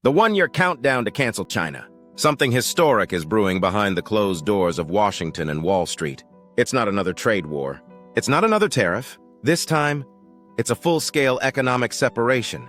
The one-year countdown to cancel China. Something historic is brewing behind the closed doors of Washington and Wall Street. It's not another trade war. It's not another tariff. This time, it's a full-scale economic separation.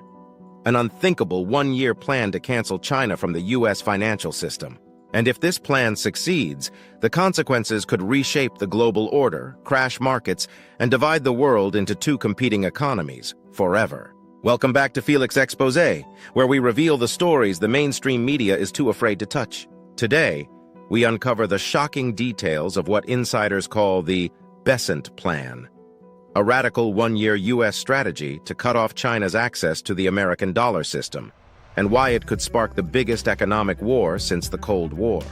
An unthinkable one-year plan to cancel China from the U.S. financial system. And if this plan succeeds, the consequences could reshape the global order, crash markets, and divide the world into two competing economies, forever. Welcome back to Felix Exposé, where we reveal the stories the mainstream media is too afraid to touch. Today, we uncover the shocking details of what insiders call the Bessent Plan, a radical one-year U.S. strategy to cut off China's access to the American dollar system, and why it could spark the biggest economic war since the Cold War.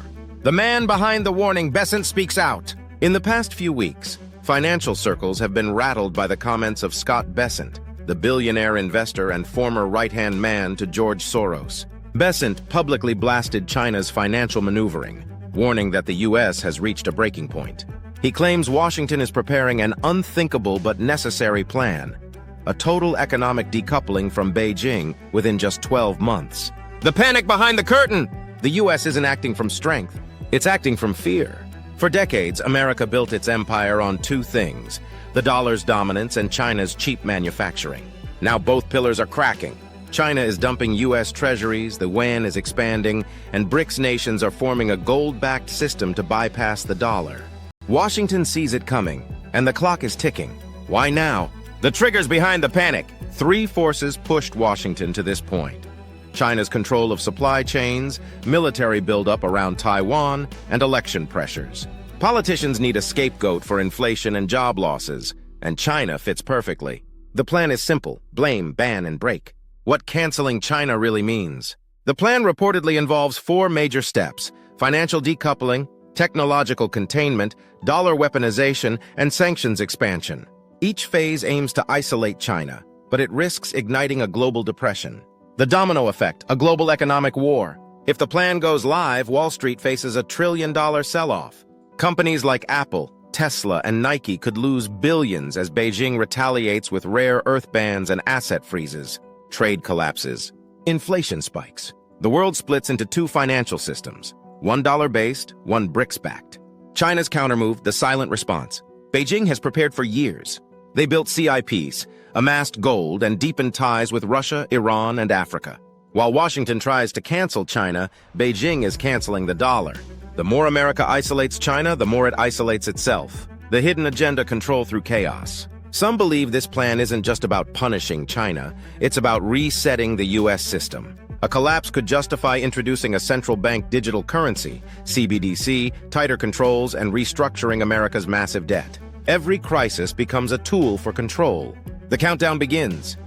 The man behind the warning, Bessent, speaks out. In the past few weeks, financial circles have been rattled by the comments of Scott Bessent, the billionaire investor and former right-hand man to George Soros. Bessent publicly blasted China's financial maneuvering, warning that the U.S. has reached a breaking point. He claims Washington is preparing an unthinkable but necessary plan, a total economic decoupling from Beijing within just 12 months. The panic behind the curtain! The U.S. isn't acting from strength, it's acting from fear. For decades, America built its empire on two things: the dollar's dominance and China's cheap manufacturing. Now both pillars are cracking. China is dumping U.S. treasuries, the yuan is expanding, and BRICS nations are forming a gold-backed system to bypass the dollar. Washington sees it coming, and the clock is ticking. Why now? The triggers behind the panic. Three forces pushed Washington to this point: China's control of supply chains, military buildup around Taiwan, and election pressures. Politicians need a scapegoat for inflation and job losses, and China fits perfectly. The plan is simple: blame, ban, and break. What canceling China really means. The plan reportedly involves four major steps: financial decoupling, technological containment, dollar weaponization, and sanctions expansion. Each phase aims to isolate China, but it risks igniting a global depression. The domino effect, a global economic war. If the plan goes live, Wall Street faces a trillion-dollar sell-off. Companies like Apple, Tesla, and Nike could lose billions as Beijing retaliates with rare earth bans and asset freezes. Trade collapses. Inflation spikes. The world splits into two financial systems, one dollar-based, one BRICS-backed. China's countermove, the silent response. Beijing has prepared for years. They built CIPs, amassed gold, and deepened ties with Russia, Iran, and Africa. While Washington tries to cancel China, Beijing is canceling the dollar. The more America isolates China, the more it isolates itself. The hidden agenda: control through chaos. Some believe this plan isn't just about punishing China, it's about resetting the U.S. system. A collapse could justify introducing a central bank digital currency, CBDC, tighter controls, and restructuring America's massive debt. Every crisis becomes a tool for control. The countdown begins.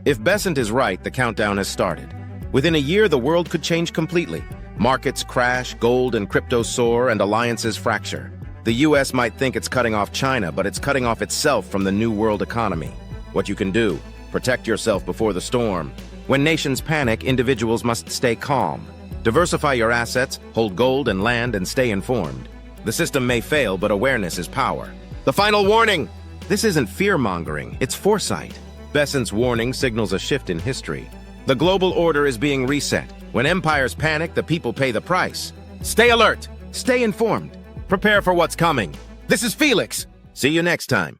If Bessent is right, the countdown has started. Within a year, the world could change completely. Markets crash, gold and crypto soar, and alliances fracture. The U.S. might think it's cutting off China, but it's cutting off itself from the new world economy. What you can do: protect yourself before the storm. When nations panic, individuals must stay calm. Diversify your assets, hold gold and land, and stay informed. The system may fail, but awareness is power. The final warning! This isn't fear-mongering, it's foresight. Bessent's warning signals a shift in history. The global order is being reset. When empires panic, the people pay the price. Stay alert, stay informed, prepare for what's coming. This is Felix. See you next time.